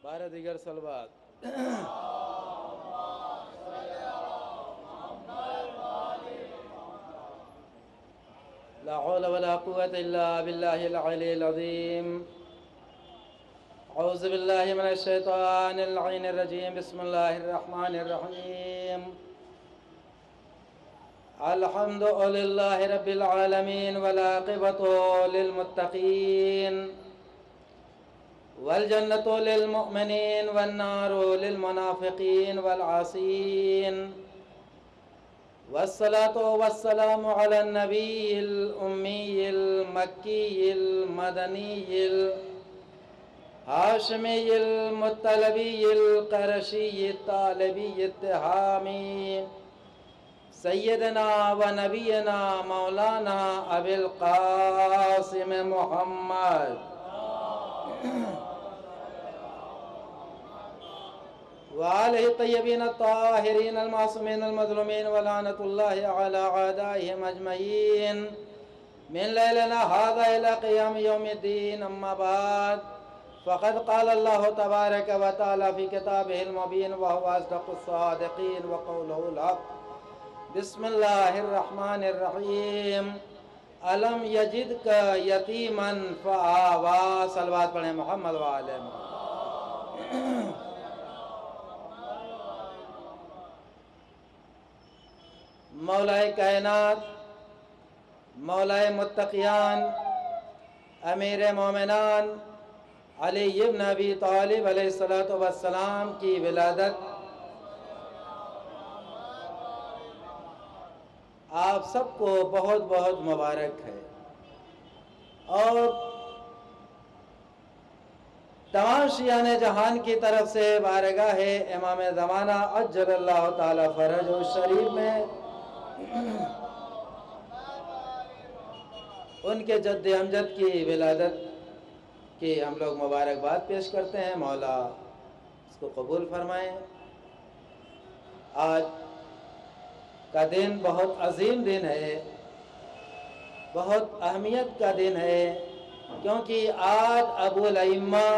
بارہ دیگر صلوات لا حول ولا قوة إلا بالله العلي العظيم. أعوذ بالله من الشيطان اللعين الرجيم. بسم الله الرحمن الرحيم. الحمد لله رب العالمين والعاقبة للمتقين والجنة للمؤمنين والنار للمنافقين والعاصين، والصلاة والسلام على النبي الأمي المكي المدني الهاشمي المطلبي القرشي الطالبي التهامي سيدنا ونبينا مولانا أبي القاسم محمد وآله الطيبين الطاهرين المعصومين المظلومين ولعنة الله على أعدائهم أجمعين من ليلنا هذا إلى قيام يوم الدين. أما بعد، فقد قال الله تبارك وتعالى في كتابه المبين وهو أصدق الصادقين وقوله الحق. بسم الله الرحمن الرحيم. ألم يجدك يتيما فآوى. صلوات پڑھیں محمد وآلہ محمد. مولائے کائنات، مولائے متقیان، امیر مومنان علی ابن ابی طالب علیہ السلام کی ولادت آپ سب کو بہت بہت مبارک ہے، اور تمام شیعان جہان کی طرف سے بارگاہ امام زمانہ عجل اللہ تعالی فرجہ الشریف میں ان کے جد امجد کی ولادت کی ہم لوگ مبارکباد پیش کرتے ہیں. مولا اس کو قبول فرمائیں. آج کا دن بہت عظیم دن ہے، بہت اہمیت کا دن ہے، کیونکہ آج ابو الائمہ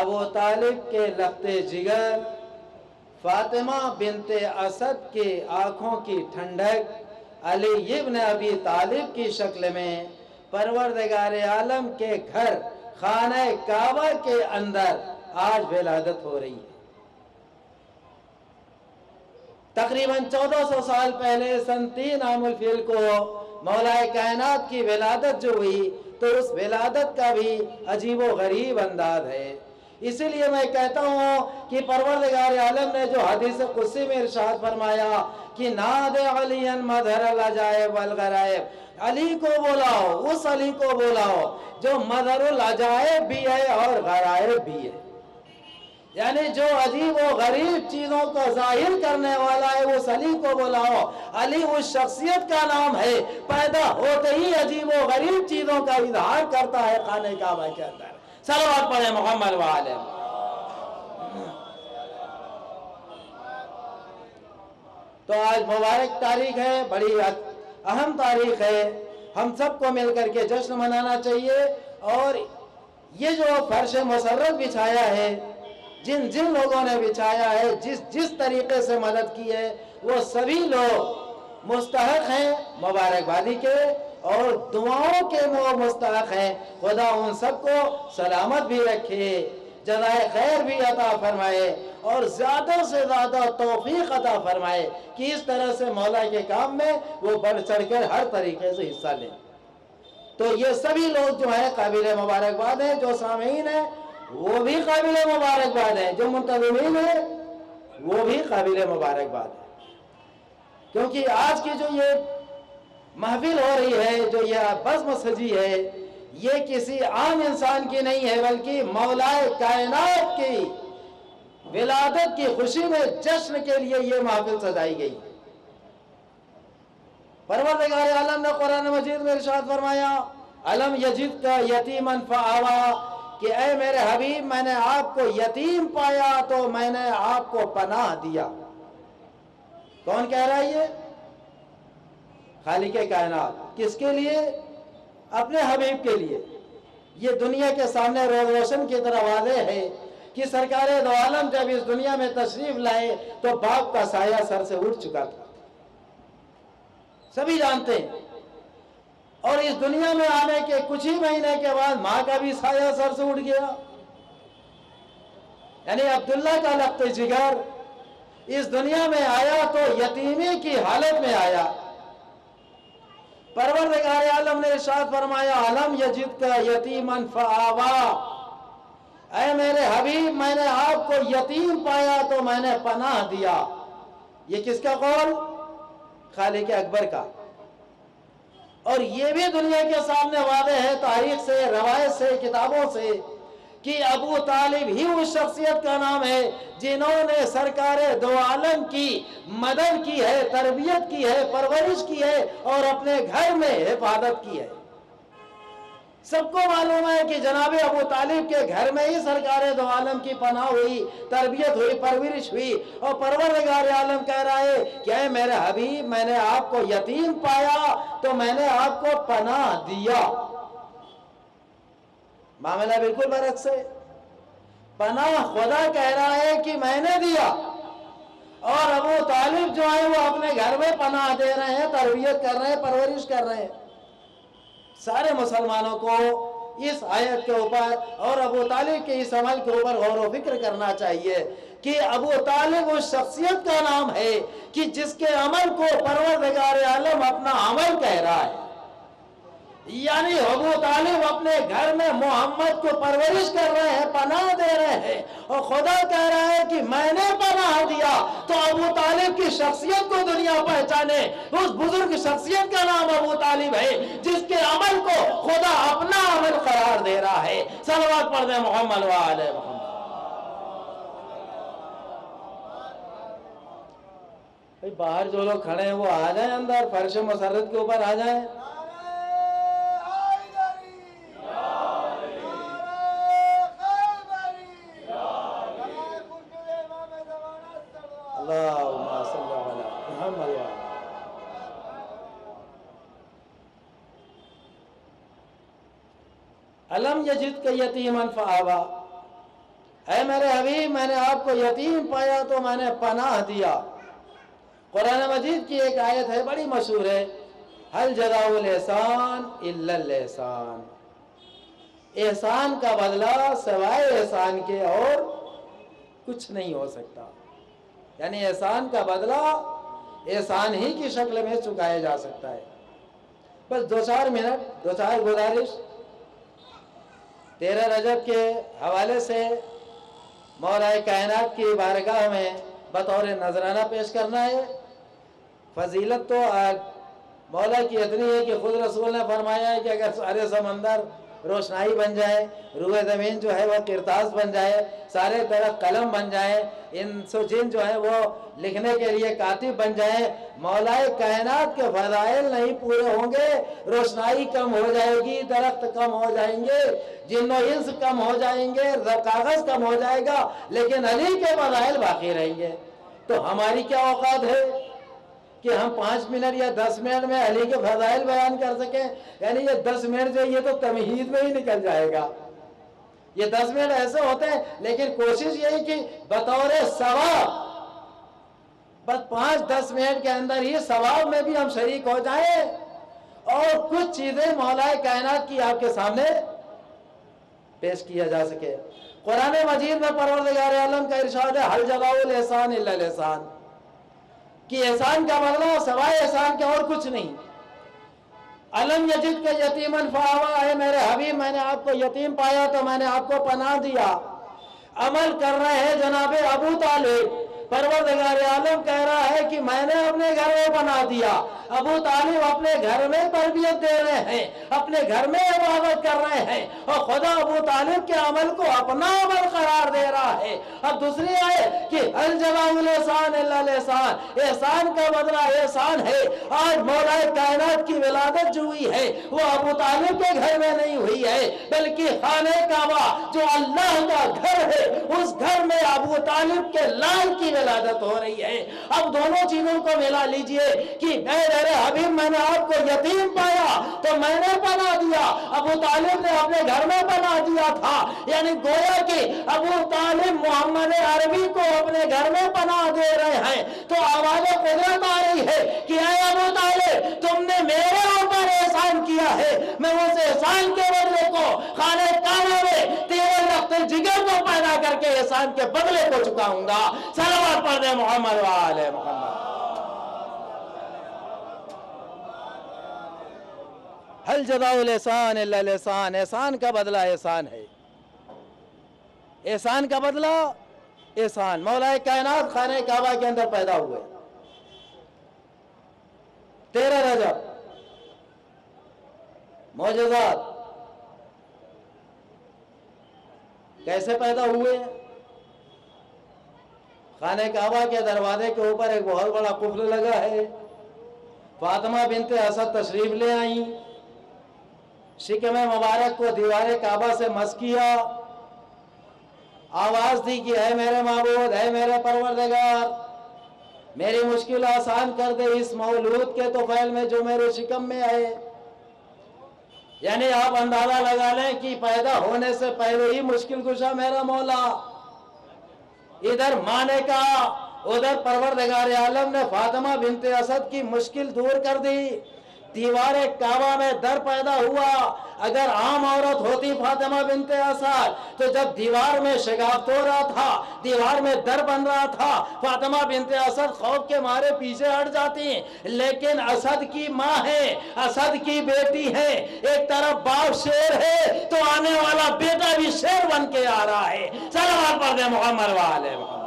ابو طالب کے لخت جگر فاطمہ بنت اسد کے آنکھوں کی ٹھنڈک علی ابن ابی طالب کی شکل میں پروردگار عالم کے گھر خانہ کعبہ کے اندر آج ولادت ہو رہی ہے. تقریباً 1400 سال پہلے سن 3 عام الفیل کو مولا کائنات کی ولادت جو ہوئی، تو اس ولادت کا بھی عجیب و غریب انداز ہے. اسی لیے میں کہتا ہوں کہ پروردگار عالم نے جو حدیث قدسی میں ارشاد فرمایا کہ ناد علی مظہر العجائب والغرائب، علی کو بلاؤ، اس علی کو بلاؤ جو مظہر العجائب بھی ہے اور غرائب بھی ہے، یعنی جو عجیب و غریب چیزوں کو ظاہر کرنے والا ہے اس علی کو بلاؤ. علی اس شخصیت کا نام ہے، پیدا ہوتے ہی عجیب و غریب چیزوں کا اظہار کرتا ہے خانہ کعبہ کے اندر. صلوات پڑھیں محمد وآلہ. تو آج مبارک تاریخ ہے، بڑی اہم تاریخ ہے، ہم سب کو مل کر کے جشن منانا چاہیے. اور یہ جو فرش مسرت بچھایا ہے، جن جن لوگوں نے بچھایا ہے، جس طریقے سے مدد کی ہے، وہ سبھی لوگ مستحق ہیں مبارکبادی کے اور دعاؤں کے وہ مستحق ہیں. خدا ان سب کو سلامت بھی رکھے، جزائے خیر بھی عطا فرمائے اور زیادہ سے زیادہ توفیق عطا فرمائے کہ اس طرح سے مولا کے کام میں وہ بڑھ چڑھ کر ہر طریقے سے حصہ لیں. تو یہ سبھی لوگ جو ہیں قابل مبارکباد ہیں. جو سامعین ہیں وہ بھی قابل مبارکباد ہیں، جو منتظمین ہیں وہ بھی قابل مبارکباد ہیں، کیونکہ آج کی جو یہ محفل ہو رہی ہے، جو یہ بزم سجی ہے، یہ کسی عام انسان کی نہیں ہے، بلکہ مولا کائنات کی ولادت کی خوشی میں جشن کے لیے یہ محفل سجائی گئی. پروردگار عالم نے قرآن مجید میں ارشاد فرمایا الم یجدک یتیما فآوی، کہ اے میرے حبیب میں نے آپ کو یتیم پایا تو میں نے آپ کو پناہ دیا. کون کہہ رہا ہے یہ؟ خالق کائنات. کس کے لیے؟ اپنے حبیب کے لیے. یہ دنیا کے سامنے روز روشن کی طرح واضح ہے کہ سرکار دو عالم جب اس دنیا میں تشریف لائے تو باپ کا سایہ سر سے اٹھ چکا تھا، سبھی جانتے ہیں، اور اس دنیا میں آنے کے کچھ ہی مہینے کے بعد ماں کا بھی سایہ سر سے اٹھ گیا۔ یعنی عبداللہ کا لقب جگر اس دنیا میں آیا تو یتیمی کی حالت میں آیا۔ پروردگار عالم نے ارشاد فرمایا الم یجدک یتیما فآوا، اے میرے حبیب میں نے آپ کو یتیم پایا تو میں نے پناہ دیا۔ یہ کس کا قول؟ خالق اکبر کا۔ اور یہ بھی دنیا کے سامنے واضح ہے تاریخ سے، روایت سے، کتابوں سے، کہ ابو طالب ہی اس شخصیت کا نام ہے جنہوں نے سرکار دو عالم کی مدد کی ہے، تربیت کی ہے، پرورش کی ہے اور اپنے گھر میں حفاظت کی ہے۔ سب کو معلوم ہے کہ جناب ابو طالب کے گھر میں ہی سرکار دو عالم کی پناہ ہوئی، تربیت ہوئی، پرورش ہوئی، اور پروردگار عالم کہہ رہا ہے کہ اے میرے حبیب میں نے آپ کو یتیم پایا تو میں نے آپ کو پناہ دیا۔ معاملہ بالکل برعکس ہے، پناہ خدا کہہ رہا ہے کہ میں نے دیا، اور ابو طالب جو ہے وہ اپنے گھر میں پناہ دے رہے ہیں، تربیت کر رہے ہیں، پرورش کر رہے ہیں۔ سارے مسلمانوں کو اس آیت کے اوپر اور ابو طالب کے اس عمل کے اوپر غور و فکر کرنا چاہیے کہ ابو طالب اس شخصیت کا نام ہے کہ جس کے عمل کو پروردگار عالم اپنا عمل کہہ رہا ہے۔ یعنی ابو طالب اپنے گھر میں محمد کو پرورش کر رہے ہیں، پناہ دے رہے ہیں، اور خدا کہہ رہا ہے کہ میں نے پناہ دیا۔ تو ابو طالب کی شخصیت کو دنیا پہچانے، اس بزرگ شخصیت کا نام ابو طالب ہے جس کے عمل کو خدا اپنا عمل قرار دے رہا ہے۔ صلوات پڑھ دیں محمد و آل محمد۔ باہر جو لوگ کھڑے ہیں وہ آ جائیں اندر، فرش مسرت کے اوپر آ جائیں۔ اللہم صلی علی محمد۔ الم یجدک یتیما فآوا، اے میرے حبیب میں نے آپ کو یتیم پایا تو میں نے پناہ دیا۔ قرآن مجید کی ایک آیت ہے بڑی مشہور ہے، هل جزاء الاحسان الا الاحسان، احسان کا بدلہ سوائے احسان کے اور کچھ نہیں ہو سکتا۔ یعنی احسان کا بدلہ احسان ہی کی شکل میں چکایا جا سکتا ہے۔ بس دو چار منٹ، دو چار گزارش 13 رجب کے حوالے سے مولا کائنات کی بارگاہ میں بطور نذرانہ پیش کرنا ہے۔ فضیلت تو مولا کی اتنی ہے کہ خود رسول نے فرمایا ہے کہ اگر سارے سمندر روشنائی بن جائے، روئے زمین جو ہے وہ کرتاس بن جائے، سارے طرف قلم بن جائے، انس و جن جو ہے وہ لکھنے کے لیے کاتب بن جائے، مولا کائنات کے فضائل نہیں پورے ہوں گے، روشنائی کم ہو جائے گی، درخت کم ہو جائیں گے، جن و انس کم ہو جائیں گے، کاغذ کم ہو جائے گا، لیکن علی کے فضائل باقی رہیں گے۔ تو ہماری کیا اوقات ہے کہ ہم 5 منٹ یا 10 منٹ میں علی کے فضائل بیان کر سکیں؟ یعنی یہ 10 منٹ جو یہ تو تمہید میں ہی نکل جائے گا۔ یہ 10 منٹ ایسے ہوتے ہیں، لیکن کوشش یہی کہ بطور ثواب بس 5-10 منٹ کے اندر ہی ثواب میں بھی ہم شریک ہو جائیں اور کچھ چیزیں مولا کائنات کی آپ کے سامنے پیش کیا جا سکے۔ قرآن مجید میں پروردگار عالم کا ارشاد ہے هل جزاء الاحسان الا الاحسان، کہ احسان کا بدلہ سوائے احسان کے اور کچھ نہیں۔ الم یجدک یتیما فآوا، اے میرے حبیب میں نے آپ کو یتیم پایا تو میں نے آپ کو پناہ دیا۔ عمل کر رہے ہیں جناب ابو طالب، پروردگار عالم کہہ رہا ہے کہ میں نے اپنے گھر میں پناہ دیا۔ ابو طالب اپنے گھر میں تربیت دے رہے ہیں، اپنے گھر میں عبادت کر رہے ہیں، اور خدا ابو طالب کے عمل کو اپنا عمل قرار دے رہا ہے۔ اب دوسری آئے کہ هل جزاء الاحسان الا الاحسان، احسان کا بدلہ احسان ہے۔ آج مولا کائنات کی ولادت جو ہوئی ہے وہ ابو طالب کے گھر میں نہیں ہوئی ہے، بلکہ خانہ کعبہ جو اللہ کا گھر ہے اس گھر میں ابو طالب کے لال کی ولادت ہو رہی ہے. اب دونوں چیزوں کو ملا لیجئے کہ میرے حبیب میں نے آپ کو یتیم پایا تو میں نے پناہ دیا, ابو طالب نے اپنے گھر میں پناہ دیا تھا. یعنی گویا کہ ابو طالب محمد عربی کو اپنے گھر میں پناہ دے رہے ہیں. تو آواز قدرت آ رہی ہے کہ اے ابو طالب, تم نے میرے اوپر احسان کیا ہے, میں اس احسان کے بدلے کو خانہ کعبہ میں تیرے لخت جگر کو پیدا کر کے احسان کے بدلے کو چکاؤں گا. صلوات پڑھ دے محمد و آل محمد. حل جزاء الاحسان الا الاحسان. احسان کا بدلہ احسان ہے, احسان کا بدلہ احسان. مولا کائنات خانہ کعبہ کے اندر پیدا ہوئے 13 رجب. معجزات کیسے پیدا ہوئے؟ خانہ کعبہ کے دروازے کے اوپر ایک بہت بڑا قفل لگا ہے. فاطمہ بنت اسد تشریف لے آئیں, شکم مبارک کو دیوار کعبہ سے مس کیا, آواز دی کہ اے میرے معبود, اے میرے پروردگار, میری مشکل آسان کر دے اس مولود کے طفیل میں جو میرے شکم میں آئے. یعنی آپ اندازہ لگا لیں کہ پیدا ہونے سے پہلے ہی مشکل کشا میرا مولا. ادھر ماں نے کہا, ادھر پروردگار عالم نے فاطمہ بنت اسد کی مشکل دور کر دی. دیوار کعبہ میں در پیدا ہوا. اگر عام عورت ہوتی فاطمہ بنت اسد تو جب دیوار میں شگافت ہو رہا تھا, دیوار میں در بن رہا تھا, فاطمہ بنت اسد خوف کے مارے پیچھے ہٹ جاتی. لیکن اسد کی ماں ہے, اسد کی بیٹی ہے, ایک طرف باپ شیر ہے تو آنے والا بیٹا بھی شیر بن کے آ رہا ہے. صلوات پڑھ دے محمد و آل محمد.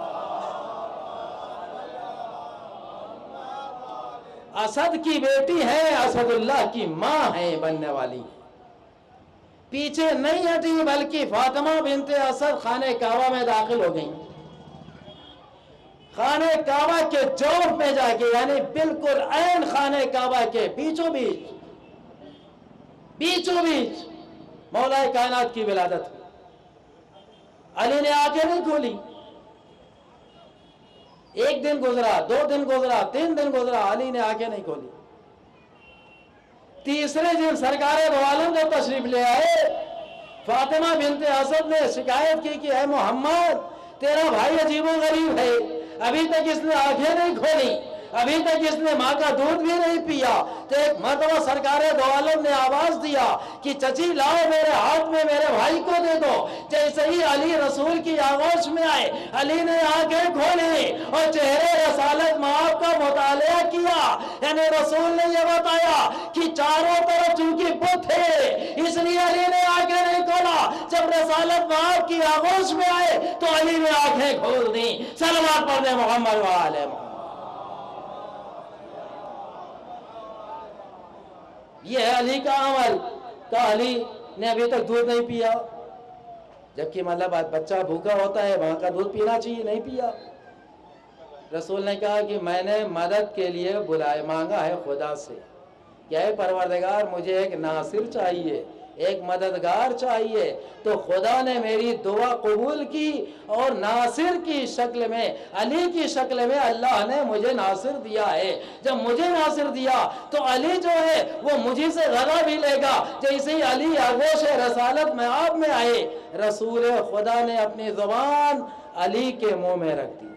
اسد کی بیٹی ہے, اسد اللہ کی ماں ہے بننے والی. پیچھے نہیں ہٹی بلکہ فاطمہ بنت اسد خانہ کعبہ میں داخل ہو گئیں. خانہ کعبہ کے جوف میں جا کے, یعنی بالکل عین خانہ کعبہ کے بیچوں بیچ مولا کائنات کی ولادت ہوئی. علی نے آنکھیں نہیں کھولی. ایک دن گزرا, 2 دن گزرا, 3 دن گزرا, علی نے آنکھیں نہیں کھولی. تیسرے دن سرکار دو عالم جو تشریف لے آئے, فاطمہ بنت اسد نے شکایت کی کہ اے محمد, تیرا بھائی عجیب و غریب ہے, ابھی تک اس نے آنکھیں نہیں کھولی, ابھی تک اس نے ماں کا دودھ بھی نہیں پیا. تو ایک مرتبہ سرکار دو عالم نے آواز دیا کہ چچی لاؤ میرے ہاتھ میں میرے بھائی کو دے دو. جیسے ہی علی رسول کی آغوش میں آئے, علی نے آنکھیں کھولی اور چہرے رسالت مآب کا مطالعہ کیا. یعنی رسول نے یہ بتایا کہ چاروں طرف چونکہ بت ہے اس لیے علی نے آنکھیں نہیں کھولا. جب رسالت مآب کی آغوش میں آئے تو علی نے آنکھیں کھول دی. صلوات پڑھ دے محمد و آل محمد. یہ ہے علی کا عمل. کہ علی نے ابھی تک دودھ نہیں پیا, جبکہ مطلب بچہ بھوکا ہوتا ہے, وہاں کا دودھ پینا چاہیے, نہیں پیا. رسول نے کہا کہ میں نے مدد کے لیے مانگا ہے خدا سے کہ اے پروردگار مجھے ایک ناصر چاہیے, ایک مددگار چاہیے. تو خدا نے میری دعا قبول کی اور ناصر کی شکل میں, علی کی شکل میں اللہ نے مجھے ناصر دیا ہے. جب مجھے ناصر دیا تو علی جو ہے وہ مجھے سے غلہ بھی لے گا. جیسے ہی علی آغوش رسالت میں آپ میں آئے, رسول خدا نے اپنی زبان علی کے منہ میں رکھ دی,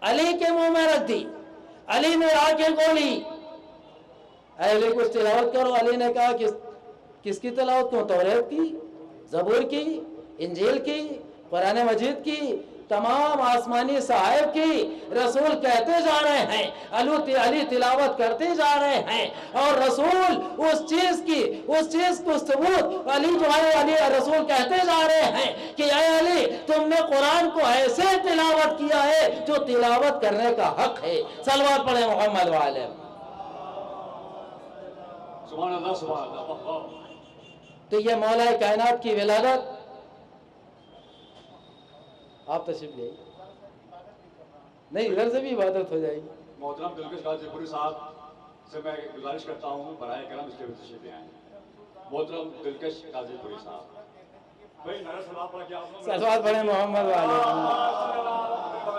علی کے منہ میں رکھ دی. علی نے آنکھیں کھولی, اے علی کچھ تلاوت کرو. علی نے کہا کس کی تلاوت کروں؟ توریت کی, زبور کی, انجیل کی, قرآن مجید کی, تمام آسمانی صحائف کی. رسول کہتے جا رہے ہیں, علی تلاوت کرتے جا رہے ہیں, اور رسول اس چیز کو ثبوت علی جو ہے علی رسول کہتے جا رہے ہیں کہ اے علی تم نے قرآن کو ایسے تلاوت کیا ہے جو تلاوت کرنے کا حق ہے. صلوات پڑھیں محمد و آل محمد. سبحان اللہ سبحان اللہ. تو یہ مولا کائنات کی ولادت. آپ تشریف لے, نہیں ادھر سے بھی عبادت ہو جائے گی. محترم دلکش قاضی پوری صاحب سے میں گزارش کرتا ہوں برائے کرم اس کے تشریف لے آئیں. محترم دلکش قاضی پوری صاحب, بھائی نعرہ صلاح پڑھ کے آپ صلوات پڑھیں محمد و آل محمد.